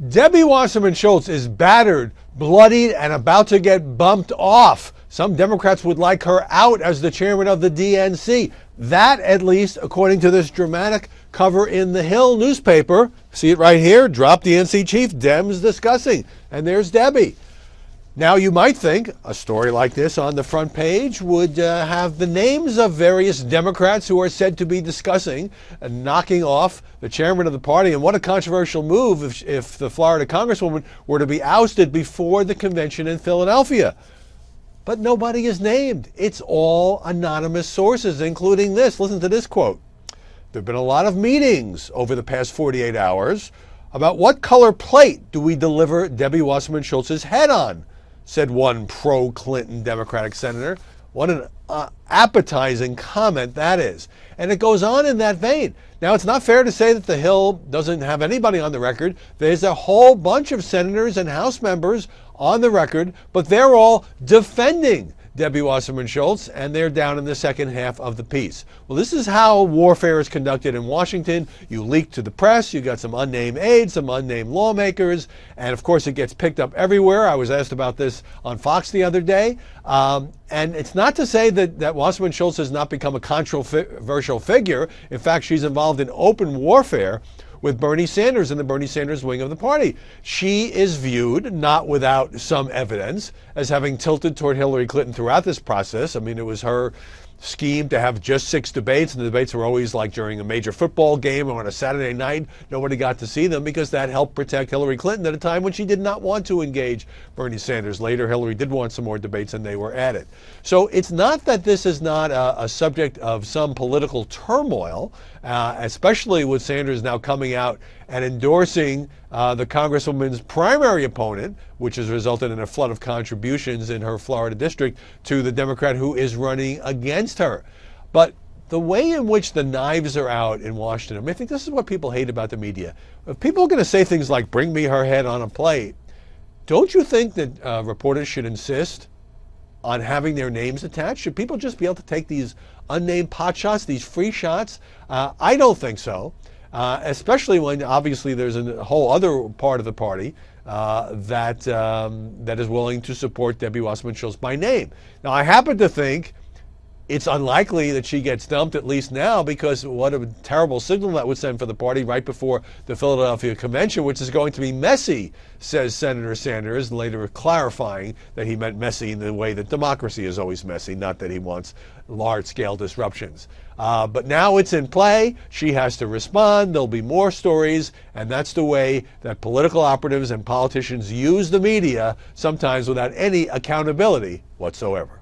Debbie Wasserman Schultz is battered, bloodied, and about to get bumped off. Some Democrats would like her out as the chairman of the DNC. That, at least, according to this dramatic cover in the Hill newspaper. See it right here? Drop DNC chief, Dems discussing. And there's Debbie. Now, you might think a story like this on the front page would have the names of various Democrats who are said to be discussing and knocking off the chairman of the party. And what a controversial move if the Florida Congresswoman were to be ousted before the convention in Philadelphia. But nobody is named. It's all anonymous sources, including this. Listen to this quote. There have been a lot of meetings over the past 48 hours about what color plate do we deliver Debbie Wasserman Schultz's head on, said one pro-Clinton Democratic senator. What an appetizing comment that is. And it goes on in that vein. Now, it's not fair to say that the Hill doesn't have anybody on the record. There's a whole bunch of senators and House members on the record, but they're all defending Debbie Wasserman Schultz, and they're down in the second half of the piece. Well, this is how warfare is conducted in Washington. You leak to the press, you got some unnamed aides, some unnamed lawmakers, and of course it gets picked up everywhere. I was asked about this on Fox the other day. And it's not to say that Wasserman Schultz has not become a controversial figure. In fact, she's involved in open warfare with Bernie Sanders and the Bernie Sanders wing of the party. She is viewed, not without some evidence, as having tilted toward Hillary Clinton throughout this process. I mean, it was her scheme to have just 6 debates, and the debates were always like during a major football game or on a Saturday night. Nobody got to see them because that helped protect Hillary Clinton at a time when she did not want to engage Bernie Sanders. Later, Hillary did want some more debates, and they were added. So it's not that this is not a subject of some political turmoil, especially with Sanders now coming out and endorsing the Congresswoman's primary opponent, which has resulted in a flood of contributions in her Florida district to the Democrat who is running against her. But the way in which the knives are out in Washington, I mean, I think this is what people hate about the media. If people are going to say things like, bring me her head on a plate, don't you think that reporters should insist on having their names attached? Should people just be able to take these unnamed pot shots, these free shots? I don't think so. Especially when obviously there's a whole other part of the party that is willing to support Debbie Wasserman Schultz by name. Now, I happen to think it's unlikely that she gets dumped, at least now, because what a terrible signal that would send for the party right before the Philadelphia convention, which is going to be messy, says Senator Sanders, later clarifying that he meant messy in the way that democracy is always messy, not that he wants large-scale disruptions. But now it's in play. She has to respond. There'll be more stories, and that's the way that political operatives and politicians use the media, sometimes without any accountability whatsoever.